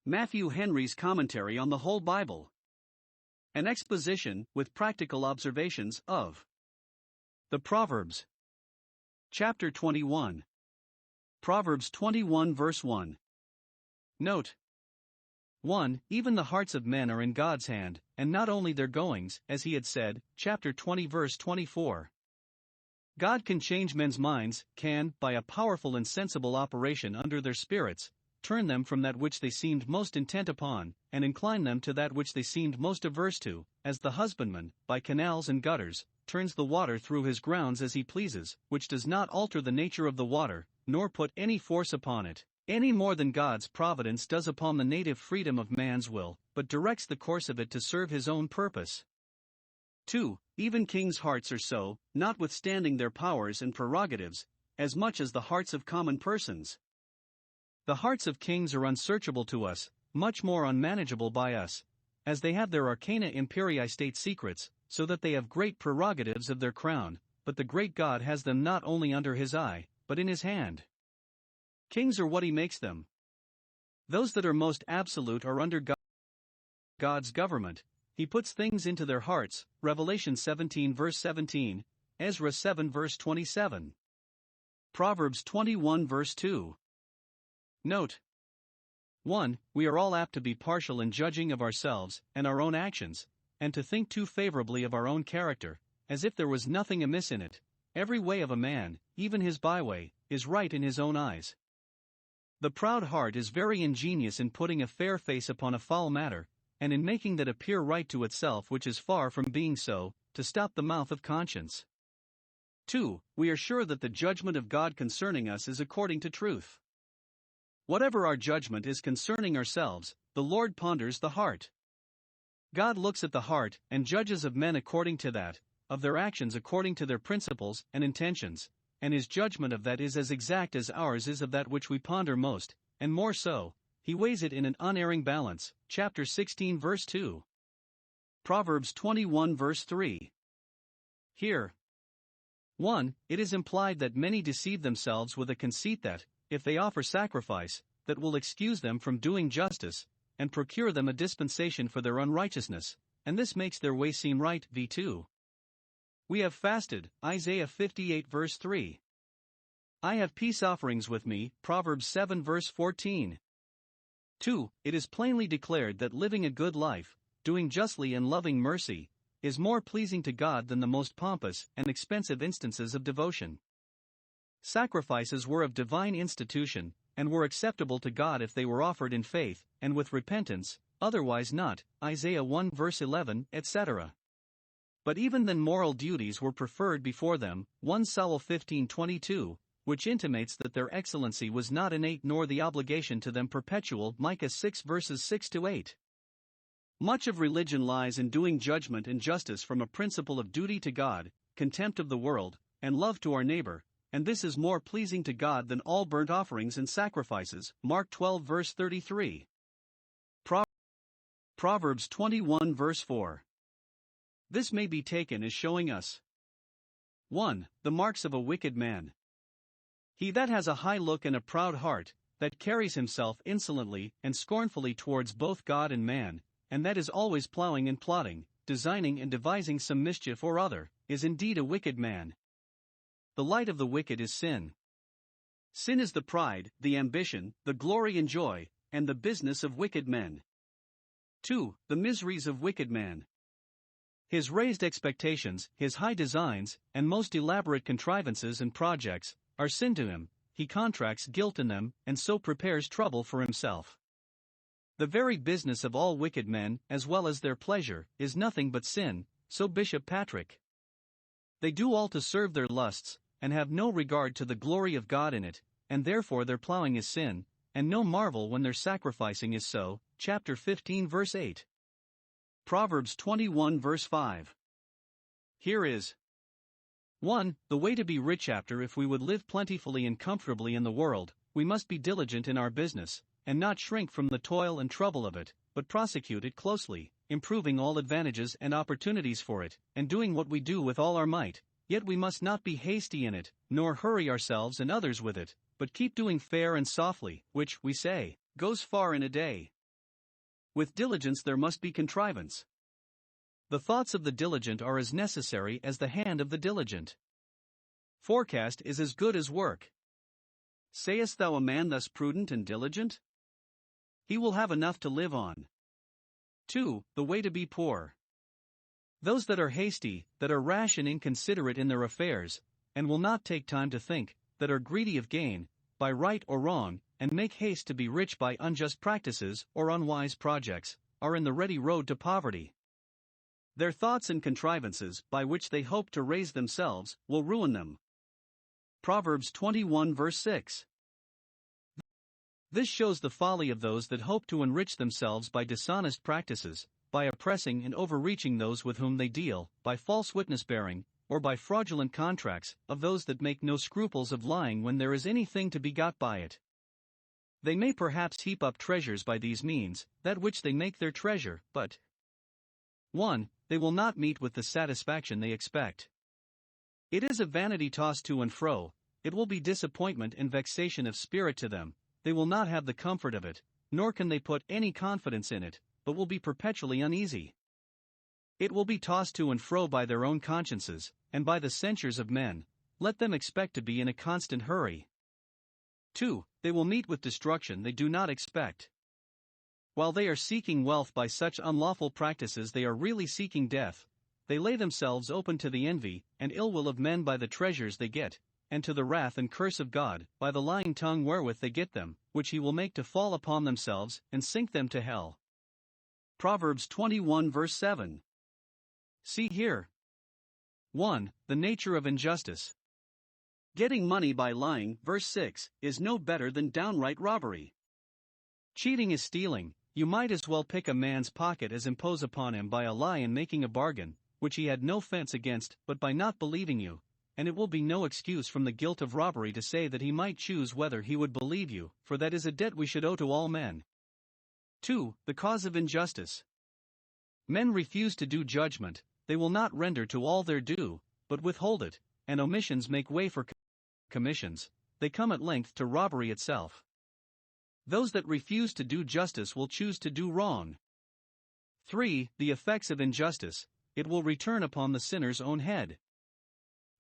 Matthew Henry's Commentary on the Whole Bible. An exposition, with practical observations, of the Proverbs. Chapter 21. Proverbs 21 verse 1. Note 1. Even the hearts of men are in God's hand, and not only their goings, as he had said, chapter 20 verse 24. God can change men's minds, can, by a powerful and sensible operation under their spirits, turn them from that which they seemed most intent upon, and incline them to that which they seemed most averse to, as the husbandman, by canals and gutters, turns the water through his grounds as he pleases, which does not alter the nature of the water, nor put any force upon it, any more than God's providence does upon the native freedom of man's will, but directs the course of it to serve his own purpose. 2. Even kings' hearts are so, notwithstanding their powers and prerogatives, as much as the hearts of common persons. The hearts of kings are unsearchable to us, much more unmanageable by us, as they have their arcana imperii state secrets, so that they have great prerogatives of their crown, but the great God has them not only under his eye, but in his hand. Kings are what he makes them. Those that are most absolute are under God's government. He puts things into their hearts, Revelation 17 verse 17, Ezra 7 verse 27. Proverbs 21 verse 2. Note 1. We are all apt to be partial in judging of ourselves and our own actions, and to think too favorably of our own character, as if there was nothing amiss in it. Every way of a man, even his byway, is right in his own eyes. The proud heart is very ingenious in putting a fair face upon a foul matter, and in making that appear right to itself which is far from being so, to stop the mouth of conscience. 2. We are sure that the judgment of God concerning us is according to truth. Whatever our judgment is concerning ourselves, the Lord ponders the heart. God looks at the heart, and judges of men according to that, of their actions according to their principles and intentions, and his judgment of that is as exact as ours is of that which we ponder most, and more so. He weighs it in an unerring balance, chapter 16 verse 2. Proverbs 21 verse 3. Here, 1. It is implied that many deceive themselves with a conceit that, if they offer sacrifice, that will excuse them from doing justice, and procure them a dispensation for their unrighteousness, and this makes their way seem right. v2. We have fasted, Isaiah 58 verse 3. I have peace offerings with me, Proverbs 7 verse 14. 2. It is plainly declared that living a good life, doing justly and loving mercy, is more pleasing to God than the most pompous and expensive instances of devotion. Sacrifices were of divine institution, and were acceptable to God if they were offered in faith, and with repentance, otherwise not, Isaiah 1 verse 11, etc. But even then moral duties were preferred before them, 1 Samuel 15:22, which intimates that their excellency was not innate nor the obligation to them perpetual, Micah 6 verses 6-8. Much of religion lies in doing judgment and justice from a principle of duty to God, contempt of the world, and love to our neighbor, and this is more pleasing to God than all burnt offerings and sacrifices, Mark 12 verse 33. Proverbs 21 verse 4. This may be taken as showing us 1. The marks of a wicked man. He that has a high look and a proud heart, that carries himself insolently and scornfully towards both God and man, and that is always plowing and plotting, designing and devising some mischief or other, is indeed a wicked man. The light of the wicked is sin. Sin is the pride, the ambition, the glory and joy, and the business of wicked men. 2. The miseries of wicked man. His raised expectations, his high designs, and most elaborate contrivances and projects, are sin to him. He contracts guilt in them, and so prepares trouble for himself. The very business of all wicked men, as well as their pleasure, is nothing but sin, so Bishop Patrick. They do all to serve their lusts, and have no regard to the glory of God in it, and therefore their plowing is sin, and no marvel when their sacrificing is so, chapter 15 verse 8. Proverbs 21 verse 5. Here is 1. The way to be rich. After, if we would live plentifully and comfortably in the world, we must be diligent in our business, and not shrink from the toil and trouble of it, but prosecute it closely, improving all advantages and opportunities for it, and doing what we do with all our might. Yet we must not be hasty in it, nor hurry ourselves and others with it, but keep doing fair and softly, which, we say, goes far in a day. With diligence there must be contrivance. The thoughts of the diligent are as necessary as the hand of the diligent. Forecast is as good as work. Sayest thou a man thus prudent and diligent? He will have enough to live on. 2. The way to be poor. Those that are hasty, that are rash and inconsiderate in their affairs, and will not take time to think, that are greedy of gain, by right or wrong, and make haste to be rich by unjust practices or unwise projects, are in the ready road to poverty. Their thoughts and contrivances, by which they hope to raise themselves, will ruin them. Proverbs 21 verse 6. This shows the folly of those that hope to enrich themselves by dishonest practices, by oppressing and overreaching those with whom they deal, by false witness bearing, or by fraudulent contracts, of those that make no scruples of lying when there is anything to be got by it. They may perhaps heap up treasures by these means, that which they make their treasure, but 1. They will not meet with the satisfaction they expect. It is a vanity tossed to and fro, it will be disappointment and vexation of spirit to them, they will not have the comfort of it, nor can they put any confidence in it, but will be perpetually uneasy. It will be tossed to and fro by their own consciences, and by the censures of men, let them expect to be in a constant hurry. 2. They will meet with destruction they do not expect. While they are seeking wealth by such unlawful practices, they are really seeking death. They lay themselves open to the envy and ill will of men by the treasures they get, and to the wrath and curse of God, by the lying tongue wherewith they get them, which he will make to fall upon themselves, and sink them to hell. Proverbs 21 verse 7. See here. 1. The nature of injustice. Getting money by lying, verse 6, is no better than downright robbery. Cheating is stealing. You might as well pick a man's pocket as impose upon him by a lie in making a bargain, which he had no offense against, but by not believing you, and it will be no excuse from the guilt of robbery to say that he might choose whether he would believe you, for that is a debt we should owe to all men. 2. The cause of injustice. Men refuse to do judgment, they will not render to all their due, but withhold it, and omissions make way for commissions, they come at length to robbery itself. Those that refuse to do justice will choose to do wrong. 3. The effects of injustice, it will return upon the sinner's own head.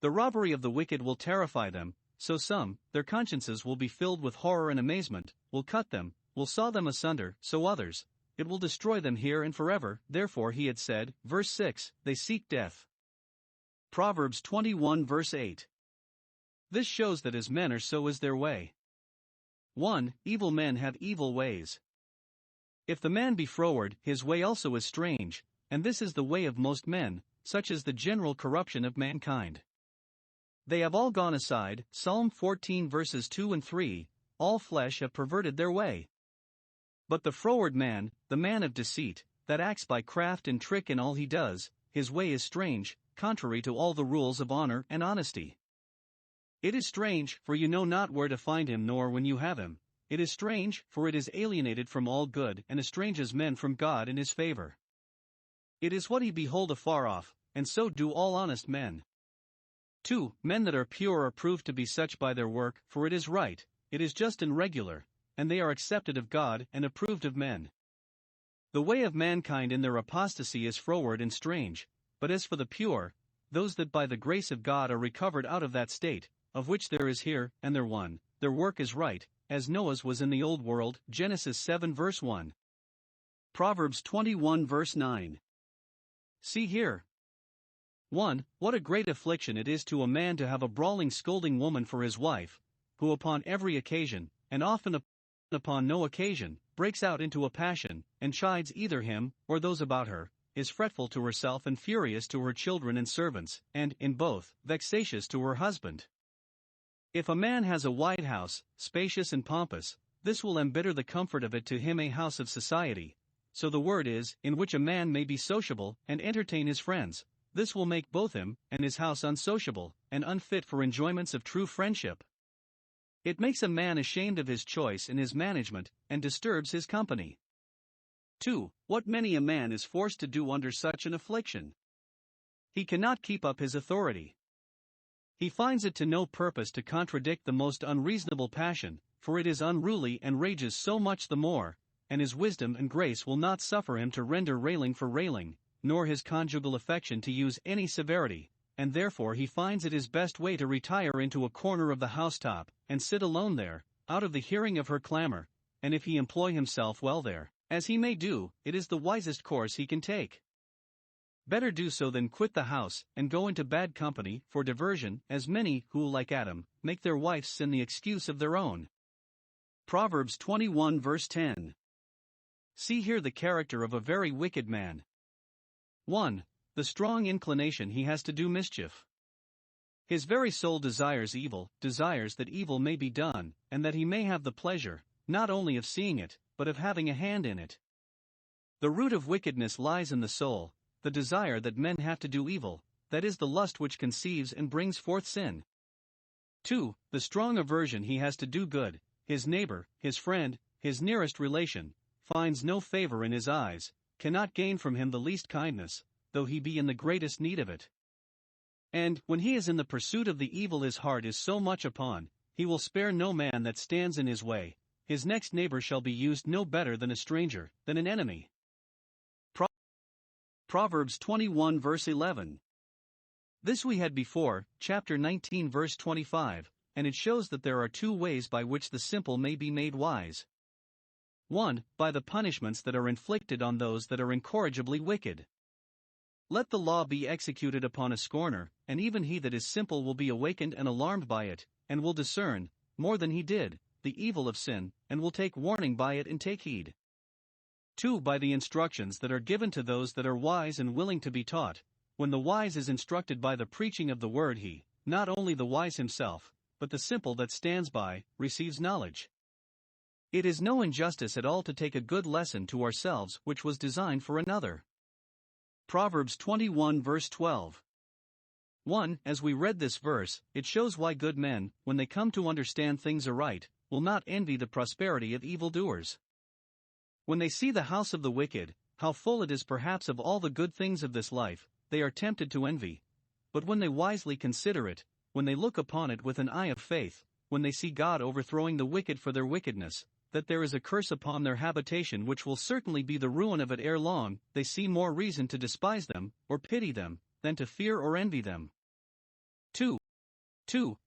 The robbery of the wicked will terrify them, so some, their consciences will be filled with horror and amazement, will cut them, will saw them asunder, so others, it will destroy them here and forever. Therefore he had said, verse 6, they seek death. Proverbs 21 verse 8. This shows that as men are so is their way. 1. Evil men have evil ways. If the man be froward, his way also is strange, and this is the way of most men, such is the general corruption of mankind. They have all gone aside, Psalm 14 verses 2 and 3, all flesh have perverted their way. But the froward man, the man of deceit, that acts by craft and trick in all he does, his way is strange, contrary to all the rules of honor and honesty. It is strange, for you know not where to find him nor when you have him. It is strange, for it is alienated from all good and estranges men from God in his favor. It is what he behold afar off, and so do all honest men. 2. Men that are pure are proved to be such by their work, for it is right, it is just and regular, and they are accepted of God and approved of men. The way of mankind in their apostasy is froward and strange, but as for the pure, those that by the grace of God are recovered out of that state, of which there is here and there one, their work is right, as Noah's was in the old world, Genesis 7 verse 1. Proverbs 21 verse 9. See here. 1. What a great affliction it is to a man to have a brawling scolding woman for his wife, who upon every occasion, and often upon no occasion, breaks out into a passion, and chides either him, or those about her, is fretful to herself and furious to her children and servants, and, in both, vexatious to her husband. If a man has a wide house, spacious and pompous, this will embitter the comfort of it to him, a house of society. So the word is, in which a man may be sociable, and entertain his friends. This will make both him, and his house unsociable, and unfit for enjoyments of true friendship. It makes a man ashamed of his choice and his management, and disturbs his company. 2. What many a man is forced to do under such an affliction. He cannot keep up his authority. He finds it to no purpose to contradict the most unreasonable passion, for it is unruly and rages so much the more, and his wisdom and grace will not suffer him to render railing for railing, nor his conjugal affection to use any severity, and therefore he finds it his best way to retire into a corner of the housetop, and sit alone there, out of the hearing of her clamor, and if he employ himself well there, as he may do, it is the wisest course he can take. Better do so than quit the house, and go into bad company, for diversion, as many, who, like Adam, make their wife's sin the excuse of their own. Proverbs 21 verse 10. See here the character of a very wicked man. 1. The strong inclination he has to do mischief. His very soul desires evil, desires that evil may be done, and that he may have the pleasure, not only of seeing it, but of having a hand in it. The root of wickedness lies in the soul, the desire that men have to do evil, that is the lust which conceives and brings forth sin. 2. The strong aversion he has to do good, his neighbor, his friend, his nearest relation, finds no favor in his eyes, cannot gain from him the least kindness, though he be in the greatest need of it. And, when he is in the pursuit of the evil his heart is so much upon, he will spare no man that stands in his way, his next neighbor shall be used no better than a stranger, than an enemy. Proverbs 21 verse 11. This we had before, chapter 19 verse 25, and it shows that there are two ways by which the simple may be made wise. 1. By the punishments that are inflicted on those that are incorrigibly wicked. Let the law be executed upon a scorner, and even he that is simple will be awakened and alarmed by it, and will discern, more than he did, the evil of sin, and will take warning by it and take heed. 2. By the instructions that are given to those that are wise and willing to be taught. When the wise is instructed by the preaching of the word, he, not only the wise himself, but the simple that stands by, receives knowledge. It is no injustice at all to take a good lesson to ourselves which was designed for another. Proverbs 21 verse 12. 1. As we read this verse, it shows why good men, when they come to understand things aright, will not envy the prosperity of evildoers. When they see the house of the wicked, how full it is perhaps of all the good things of this life, they are tempted to envy. But when they wisely consider it, when they look upon it with an eye of faith, when they see God overthrowing the wicked for their wickedness, that there is a curse upon their habitation which will certainly be the ruin of it ere long, they see more reason to despise them, or pity them, than to fear or envy them. 2.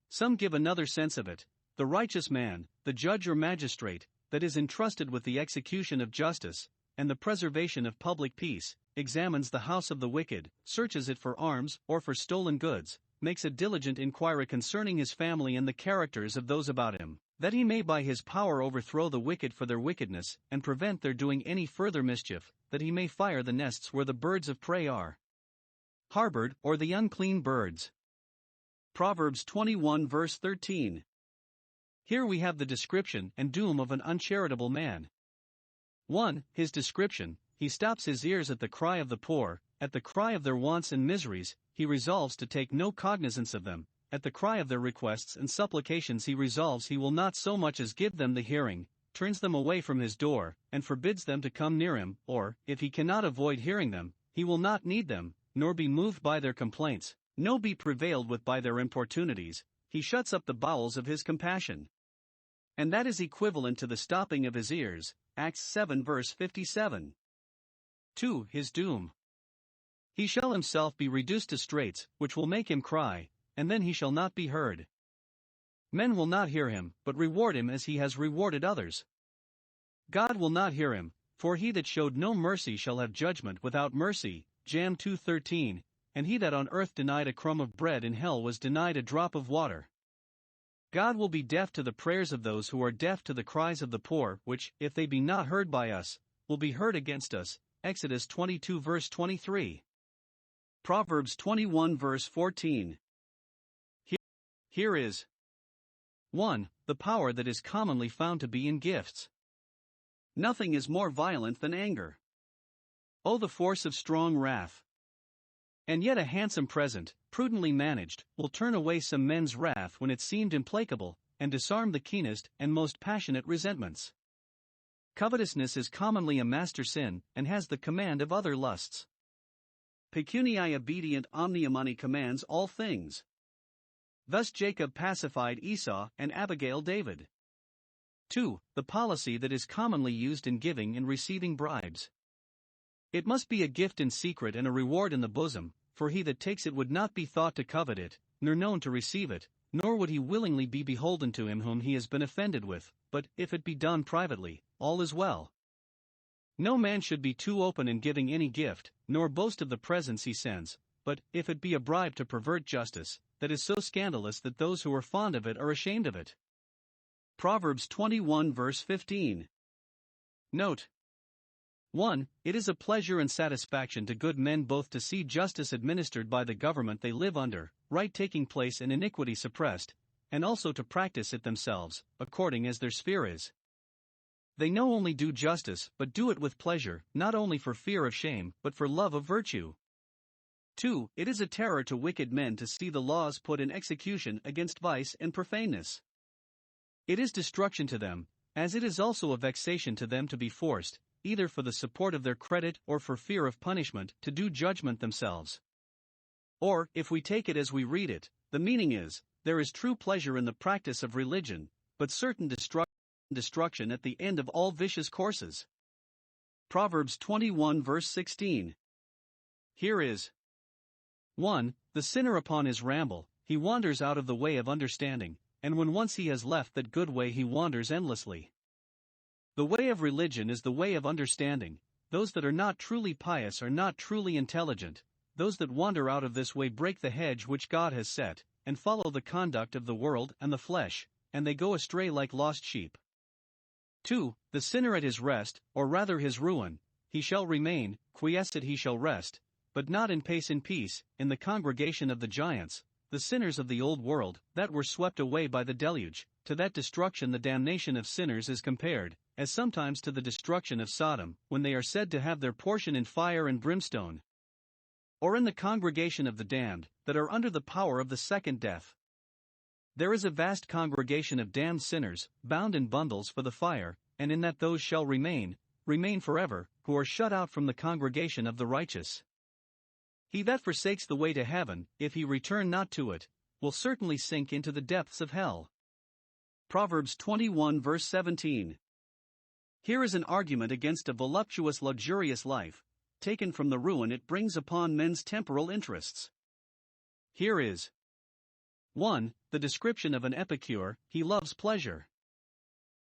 Some give another sense of it. The righteous man, the judge or magistrate, that is entrusted with the execution of justice, and the preservation of public peace, examines the house of the wicked, searches it for arms, or for stolen goods, makes a diligent inquiry concerning his family and the characters of those about him, that he may by his power overthrow the wicked for their wickedness, and prevent their doing any further mischief, that he may fire the nests where the birds of prey are harbored, or the unclean birds. Proverbs 21 verse 13. Here we have the description and doom of an uncharitable man. 1. His description: he stops his ears at the cry of the poor, at the cry of their wants and miseries, he resolves to take no cognizance of them, at the cry of their requests and supplications he resolves he will not so much as give them the hearing, turns them away from his door, and forbids them to come near him, or, if he cannot avoid hearing them, he will not need them, nor be moved by their complaints, no be prevailed with by their importunities, he shuts up the bowels of his compassion. And that is equivalent to the stopping of his ears, Acts 7 verse 57. 2. His doom. He shall himself be reduced to straits, which will make him cry, and then he shall not be heard. Men will not hear him, but reward him as he has rewarded others. God will not hear him, for he that showed no mercy shall have judgment without mercy, Jam 2:13, and he that on earth denied a crumb of bread in hell was denied a drop of water. God will be deaf to the prayers of those who are deaf to the cries of the poor, which, if they be not heard by us, will be heard against us, Exodus 22 verse 23. Proverbs 21 verse 14. Here is 1. The power that is commonly found to be in gifts. Nothing is more violent than anger. Oh, the force of strong wrath! And yet a handsome present, prudently managed, will turn away some men's wrath when it seemed implacable, and disarm the keenest and most passionate resentments. Covetousness is commonly a master sin, and has the command of other lusts. Pecuniae obedient omnium commands all things. Thus Jacob pacified Esau and Abigail David. 2. The policy that is commonly used in giving and receiving bribes. It must be a gift in secret and a reward in the bosom, for he that takes it would not be thought to covet it, nor known to receive it, nor would he willingly be beholden to him whom he has been offended with, but, if it be done privately, all is well. No man should be too open in giving any gift, nor boast of the presents he sends, but, if it be a bribe to pervert justice, that is so scandalous that those who are fond of it are ashamed of it. Proverbs 21 verse 15. Note. 1. It is a pleasure and satisfaction to good men both to see justice administered by the government they live under, right taking place and iniquity suppressed, and also to practice it themselves, according as their sphere is. They no only do justice, but do it with pleasure, not only for fear of shame, but for love of virtue. 2. It is a terror to wicked men to see the laws put in execution against vice and profaneness. It is destruction to them, as it is also a vexation to them to be forced, either for the support of their credit or for fear of punishment, to do judgment themselves. Or, if we take it as we read it, the meaning is, there is true pleasure in the practice of religion, but certain destruction at the end of all vicious courses. Proverbs 21 verse 16. Here is 1. The sinner upon his ramble, he wanders out of the way of understanding, and when once he has left that good way he wanders endlessly. The way of religion is the way of understanding. Those that are not truly pious are not truly intelligent. Those that wander out of this way break the hedge which God has set, and follow the conduct of the world and the flesh, and they go astray like lost sheep. 2. The sinner at his rest, or rather his ruin, he shall remain, quiescent he shall rest, but not in pace in peace, in the congregation of the giants, the sinners of the old world, that were swept away by the deluge. To that destruction the damnation of sinners is compared, as sometimes to the destruction of Sodom, when they are said to have their portion in fire and brimstone. Or in the congregation of the damned, that are under the power of the second death. There is a vast congregation of damned sinners, bound in bundles for the fire, and in that those shall remain forever, who are shut out from the congregation of the righteous. He that forsakes the way to heaven, if he return not to it, will certainly sink into the depths of hell. Proverbs 21 verse 17. Here is an argument against a voluptuous luxurious life, taken from the ruin it brings upon men's temporal interests. Here is 1. The description of an epicure, he loves pleasure.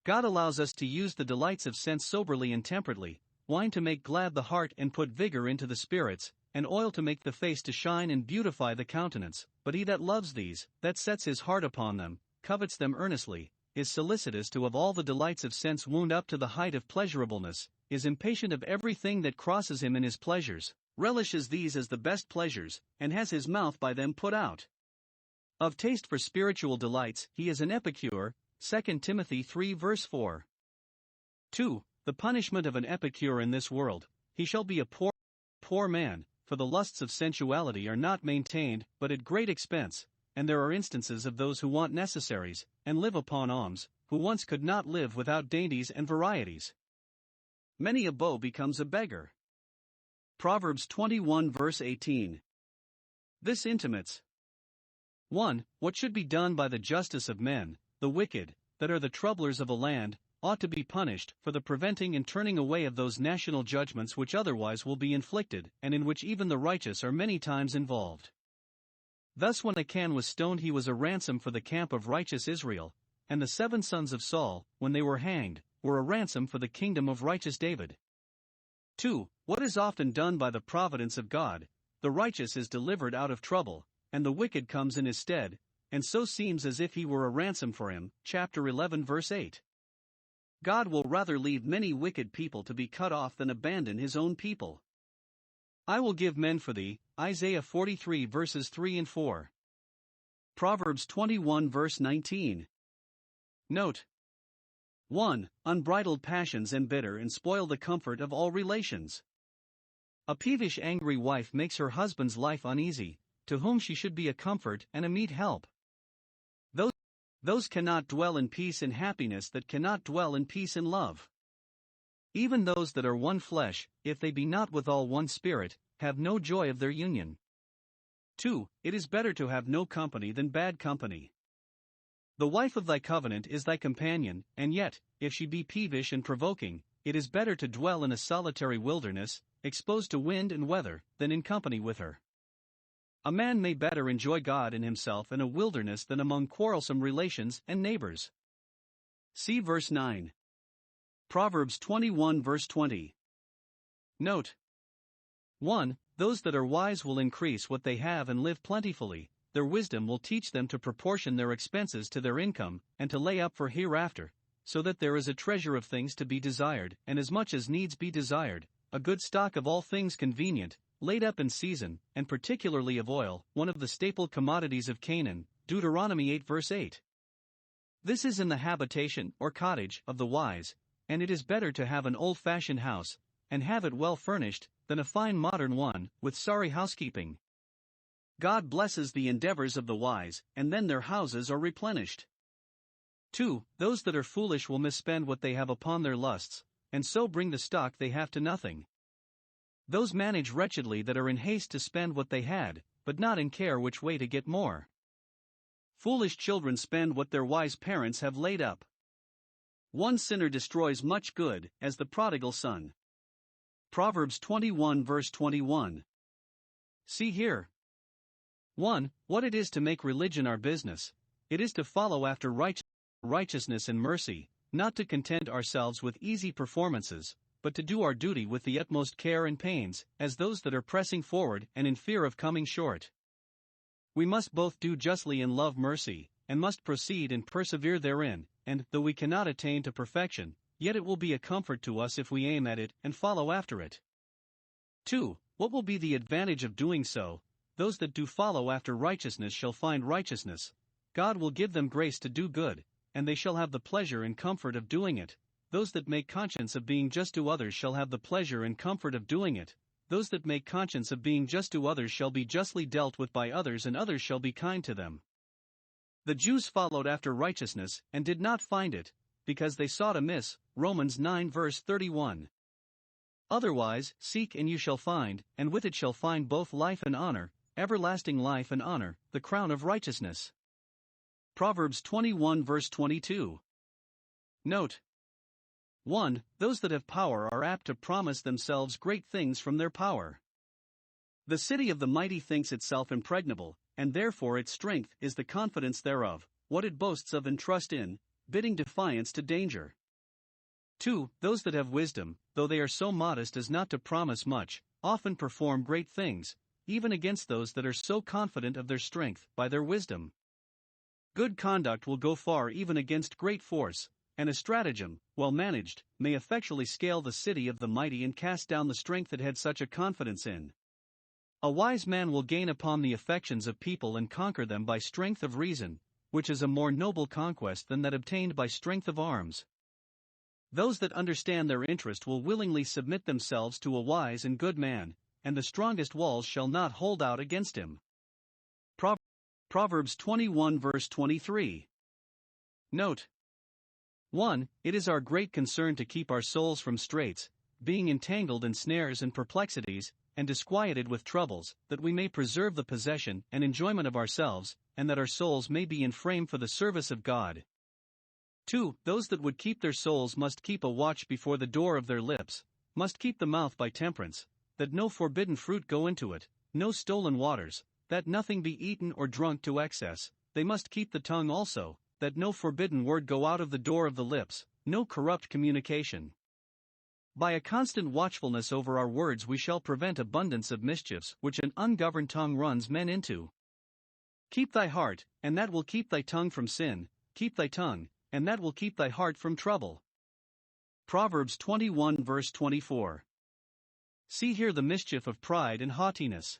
God allows us to use the delights of sense soberly and temperately, wine to make glad the heart and put vigor into the spirits, and oil to make the face to shine and beautify the countenance, but he that loves these, that sets his heart upon them, covets them earnestly, is solicitous to have all the delights of sense wound up to the height of pleasurableness, is impatient of everything that crosses him in his pleasures, relishes these as the best pleasures, and has his mouth by them put out. Of taste for spiritual delights, he is an epicure, 2 Timothy 3 verse 4. 2. The punishment of an epicure in this world, he shall be a poor man, for the lusts of sensuality are not maintained, but at great expense, and there are instances of those who want necessaries, and live upon alms, who once could not live without dainties and varieties. Many a beau becomes a beggar. Proverbs 21 verse 18. This intimates 1. What should be done by the justice of men, the wicked, that are the troublers of a land, ought to be punished for the preventing and turning away of those national judgments which otherwise will be inflicted, and in which even the righteous are many times involved. Thus when Achan was stoned he was a ransom for the camp of righteous Israel, and the 7 sons of Saul, when they were hanged, were a ransom for the kingdom of righteous David. 2. What is often done by the providence of God, the righteous is delivered out of trouble, and the wicked comes in his stead, and so seems as if he were a ransom for him. Chapter 11 verse 8. God will rather leave many wicked people to be cut off than abandon his own people. I will give men for thee, Isaiah 43 verses 3 and 4. Proverbs 21 verse 19. Note. 1. Unbridled passions embitter and spoil the comfort of all relations. A peevish angry wife makes her husband's life uneasy, to whom she should be a comfort and a meet help. Those cannot dwell in peace and happiness that cannot dwell in peace and love. Even those that are one flesh, if they be not withal one spirit, have no joy of their union. 2. It is better to have no company than bad company. The wife of thy covenant is thy companion, and yet, if she be peevish and provoking, it is better to dwell in a solitary wilderness, exposed to wind and weather, than in company with her. A man may better enjoy God in himself in a wilderness than among quarrelsome relations and neighbors. See verse 9. Proverbs 21 verse 20. Note 1. Those that are wise will increase what they have and live plentifully. Their wisdom will teach them to proportion their expenses to their income, and to lay up for hereafter, so that there is a treasure of things to be desired, and as much as needs be desired, a good stock of all things convenient, laid up in season, and particularly of oil, one of the staple commodities of Canaan. Deuteronomy 8 verse 8. This is in the habitation, or cottage, of the wise, and it is better to have an old-fashioned house, and have it well furnished, than a fine modern one, with sorry housekeeping. God blesses the endeavors of the wise, and then their houses are replenished. 2. Those that are foolish will misspend what they have upon their lusts, and so bring the stock they have to nothing. Those manage wretchedly that are in haste to spend what they had, but not in care which way to get more. Foolish children spend what their wise parents have laid up. One sinner destroys much good, as the prodigal son. Proverbs 21 verse 21. See here. 1. What it is to make religion our business. It is to follow after righteousness and mercy, not to content ourselves with easy performances, but to do our duty with the utmost care and pains, as those that are pressing forward and in fear of coming short. We must both do justly and love mercy, and must proceed and persevere therein, and, though we cannot attain to perfection, yet it will be a comfort to us if we aim at it and follow after it. 2. What will be the advantage of doing so? Those that do follow after righteousness shall find righteousness. God will give them grace to do good, and they shall have the pleasure and comfort of doing it. Those that make conscience of being just to others shall have the pleasure and comfort of doing it. Those that make conscience of being just to others shall be justly dealt with by others, and others shall be kind to them. The Jews followed after righteousness, and did not find it, because they sought amiss. Romans 9 verse 31. Otherwise, seek and you shall find, and with it shall find both life and honor, everlasting life and honor, the crown of righteousness. Proverbs 21 verse 22. Note 1. Those that have power are apt to promise themselves great things from their power. The city of the mighty thinks itself impregnable, and therefore its strength is the confidence thereof, what it boasts of and trust in, bidding defiance to danger. 2. Those that have wisdom, though they are so modest as not to promise much, often perform great things, even against those that are so confident of their strength, by their wisdom. Good conduct will go far even against great force, and a stratagem, well managed, may effectually scale the city of the mighty and cast down the strength it had such a confidence in. A wise man will gain upon the affections of people and conquer them by strength of reason, which is a more noble conquest than that obtained by strength of arms. Those that understand their interest will willingly submit themselves to a wise and good man, and the strongest walls shall not hold out against him. Proverbs 21 verse 23. Note 1. It is our great concern to keep our souls from straits, being entangled in snares and perplexities, and disquieted with troubles, that we may preserve the possession and enjoyment of ourselves, and that our souls may be in frame for the service of God. 2. Those that would keep their souls must keep a watch before the door of their lips, must keep the mouth by temperance, that no forbidden fruit go into it, no stolen waters, that nothing be eaten or drunk to excess. They must keep the tongue also, that no forbidden word go out of the door of the lips, no corrupt communication. By a constant watchfulness over our words we shall prevent abundance of mischiefs which an ungoverned tongue runs men into. Keep thy heart, and that will keep thy tongue from sin. Keep thy tongue, and that will keep thy heart from trouble. Proverbs 21 verse 24. See here the mischief of pride and haughtiness.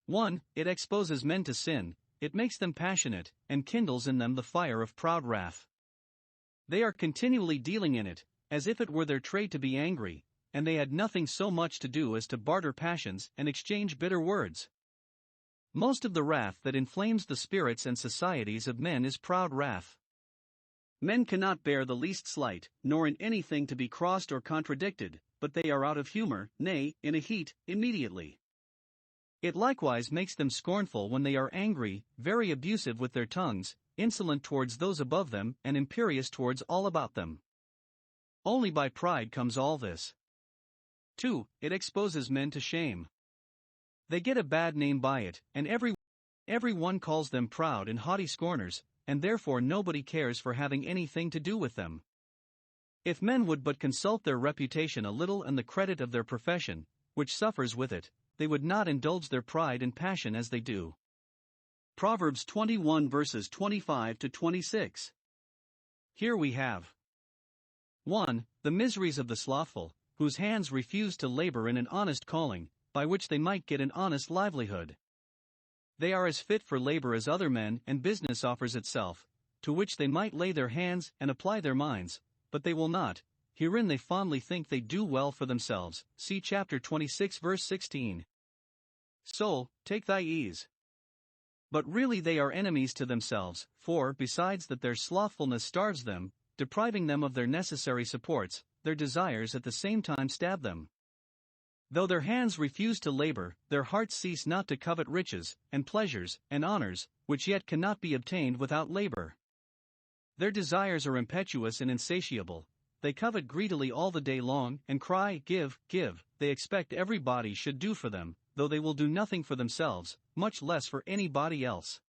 1. It exposes men to sin, it makes them passionate, and kindles in them the fire of proud wrath. They are continually dealing in it, as if it were their trade to be angry, and they had nothing so much to do as to barter passions and exchange bitter words. Most of the wrath that inflames the spirits and societies of men is proud wrath. Men cannot bear the least slight, nor in anything to be crossed or contradicted, but they are out of humor, nay, in a heat, immediately. It likewise makes them scornful when they are angry, very abusive with their tongues, insolent towards those above them, and imperious towards all about them. Only by pride comes all this. 2. It exposes men to shame. They get a bad name by it, and everyone calls them proud and haughty scorners, and therefore nobody cares for having anything to do with them. If men would but consult their reputation a little and the credit of their profession, which suffers with it, they would not indulge their pride and passion as they do. Proverbs 21 verses 25 to 26. Here we have 1. The miseries of the slothful, whose hands refuse to labor in an honest calling, by which they might get an honest livelihood. They are as fit for labor as other men, and business offers itself, to which they might lay their hands and apply their minds, but they will not. Herein they fondly think they do well for themselves. See chapter 26 verse 16. Soul, take thy ease. But really they are enemies to themselves, for, besides that their slothfulness starves them, depriving them of their necessary supports, their desires at the same time stab them. Though their hands refuse to labor, their hearts cease not to covet riches, and pleasures, and honors, which yet cannot be obtained without labor. Their desires are impetuous and insatiable. They covet greedily all the day long, and cry, "Give, give." They expect everybody should do for them, though they will do nothing for themselves, much less for anybody else.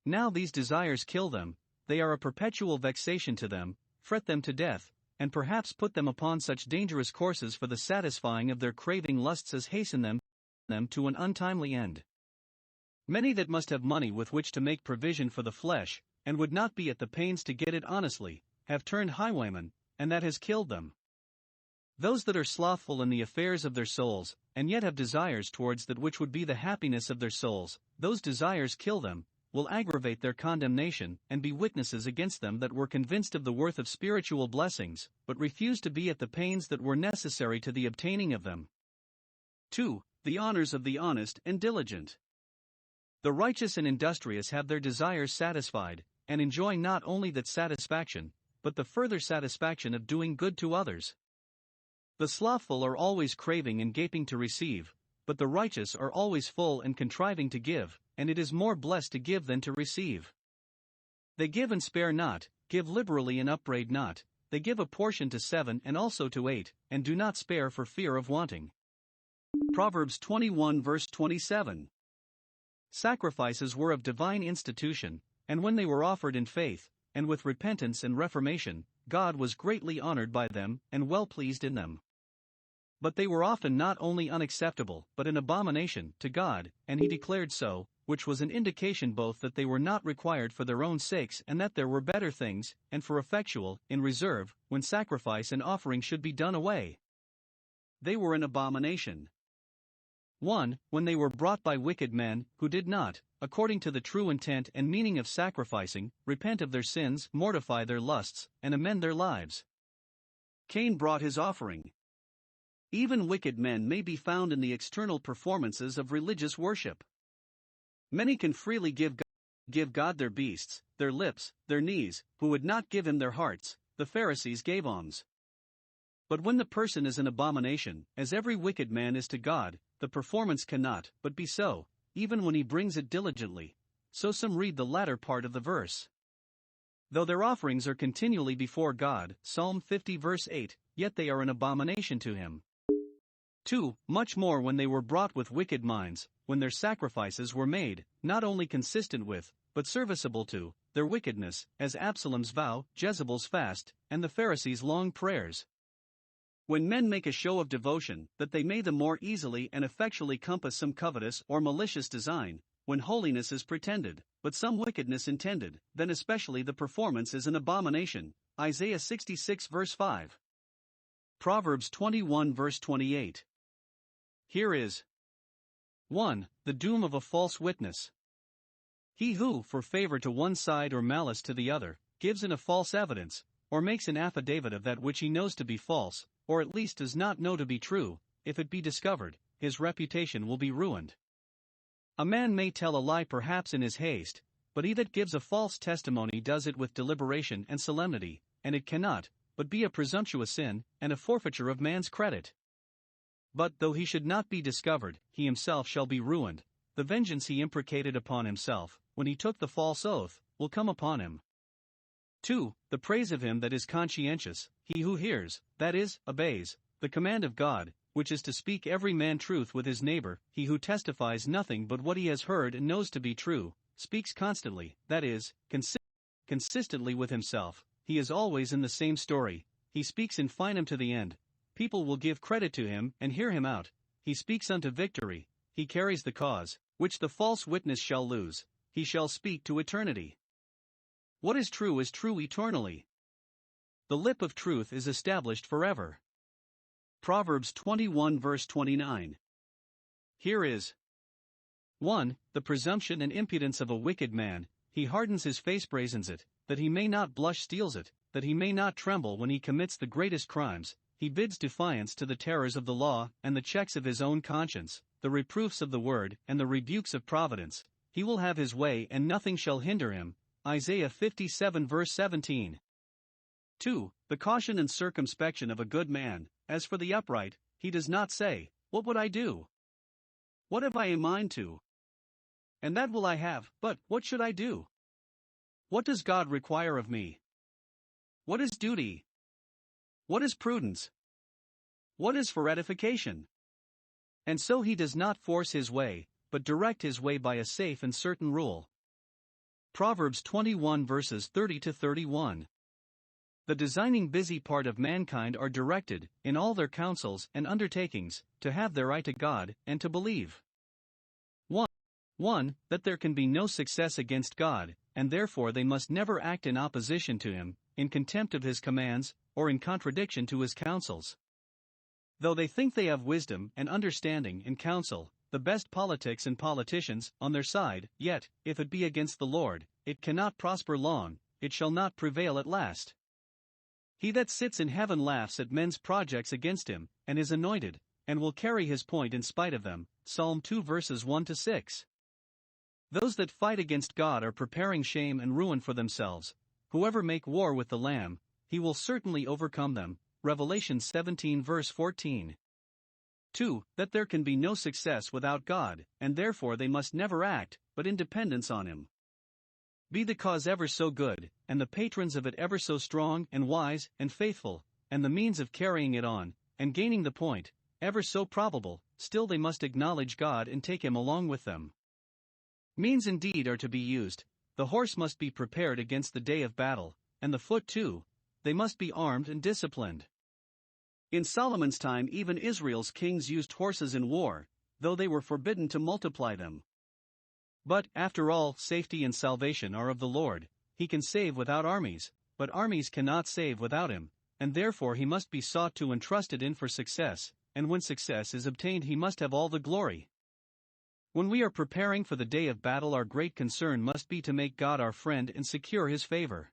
Now these desires kill them, they are a perpetual vexation to them, fret them to death, and perhaps put them upon such dangerous courses for the satisfying of their craving lusts as hasten them to an untimely end. Many that must have money with which to make provision for the flesh, and would not be at the pains to get it honestly, have turned highwaymen, and that has killed them. Those that are slothful in the affairs of their souls, and yet have desires towards that which would be the happiness of their souls, those desires kill them, will aggravate their condemnation, and be witnesses against them that were convinced of the worth of spiritual blessings, but refused to be at the pains that were necessary to the obtaining of them. 2. The honors of the honest and diligent. The righteous and industrious have their desires satisfied, and enjoy not only that satisfaction, but the further satisfaction of doing good to others. The slothful are always craving and gaping to receive, but the righteous are always full and contriving to give, and it is more blessed to give than to receive. They give and spare not, give liberally and upbraid not, they give a portion to 7 and also to 8, and do not spare for fear of wanting. Proverbs 21 verse 27. Sacrifices were of divine institution, and when they were offered in faith, and with repentance and reformation, God was greatly honored by them, and well pleased in them. But they were often not only unacceptable, but an abomination to God, and he declared so, which was an indication both that they were not required for their own sakes and that there were better things, and for effectual, in reserve, when sacrifice and offering should be done away. They were an abomination. 1. When they were brought by wicked men, who did not, according to the true intent and meaning of sacrificing, repent of their sins, mortify their lusts, and amend their lives. Cain brought his offering. Even wicked men may be found in the external performances of religious worship. Many can freely give God their beasts, their lips, their knees, who would not give him their hearts. The Pharisees gave alms. But when the person is an abomination, as every wicked man is to God, the performance cannot but be so, even when he brings it diligently. So some read the latter part of the verse. Though their offerings are continually before God, Psalm 50 verse 8, yet they are an abomination to him. 2. Much more when they were brought with wicked minds, when their sacrifices were made, not only consistent with, but serviceable to, their wickedness, as Absalom's vow, Jezebel's fast, and the Pharisees' long prayers. When men make a show of devotion, that they may the more easily and effectually compass some covetous or malicious design, when holiness is pretended, but some wickedness intended, then especially the performance is an abomination. Isaiah 66 verse 5. Proverbs 21 verse 28. Here is 1. The doom of a false witness. He who, for favor to one side or malice to the other, gives in a false evidence, or makes an affidavit of that which he knows to be false, or at least does not know to be true, if it be discovered, his reputation will be ruined. A man may tell a lie perhaps in his haste, but he that gives a false testimony does it with deliberation and solemnity, and it cannot but be a presumptuous sin, and a forfeiture of man's credit. But though he should not be discovered, he himself shall be ruined. The vengeance he imprecated upon himself, when he took the false oath, will come upon him. 2. The praise of him that is conscientious, he who hears, that is, obeys, the command of God, which is to speak every man truth with his neighbor, he who testifies nothing but what he has heard and knows to be true, speaks constantly, that is, consistently with himself, he is always in the same story, he speaks in finem to the end, people will give credit to him and hear him out, he speaks unto victory, he carries the cause, which the false witness shall lose, he shall speak to eternity. What is true eternally. The lip of truth is established forever. Proverbs 21 verse 29. Here is 1. The presumption and impudence of a wicked man, he hardens his face, brazens it, that he may not blush, steals it, that he may not tremble when he commits the greatest crimes, he bids defiance to the terrors of the law and the checks of his own conscience, the reproofs of the word and the rebukes of providence, he will have his way and nothing shall hinder him. Isaiah 57 verse 17. 2. The caution and circumspection of a good man, as for the upright, he does not say, what would I do? What have I a mind to? And that will I have, but what should I do? What does God require of me? What is duty? What is prudence? What is for edification? And so he does not force his way, but direct his way by a safe and certain rule. Proverbs 21 verses 30 to 31. The designing busy part of mankind are directed, in all their counsels and undertakings, to have their eye to God, and to believe. 1. That there can be no success against God, and therefore they must never act in opposition to him, in contempt of his commands, or in contradiction to his counsels. Though they think they have wisdom and understanding and counsel, the best politics and politicians, on their side, yet, if it be against the Lord, it cannot prosper long, it shall not prevail at last. He that sits in heaven laughs at men's projects against him, and is anointed, and will carry his point in spite of them. Psalm 2 verses 1 to 6. Those that fight against God are preparing shame and ruin for themselves. Whoever make war with the Lamb, he will certainly overcome them. Revelation 17 verse 14. 2. That there can be no success without God, and therefore they must never act, but in dependence on him. Be the cause ever so good, and the patrons of it ever so strong and wise and faithful, and the means of carrying it on, and gaining the point, ever so probable, still they must acknowledge God and take him along with them. Means indeed are to be used, the horse must be prepared against the day of battle, and the foot too, they must be armed and disciplined. In Solomon's time even Israel's kings used horses in war, though they were forbidden to multiply them. But, after all, safety and salvation are of the Lord. He can save without armies, but armies cannot save without him, and therefore he must be sought to and trusted in for success, and when success is obtained he must have all the glory. When we are preparing for the day of battle, our great concern must be to make God our friend and secure his favor.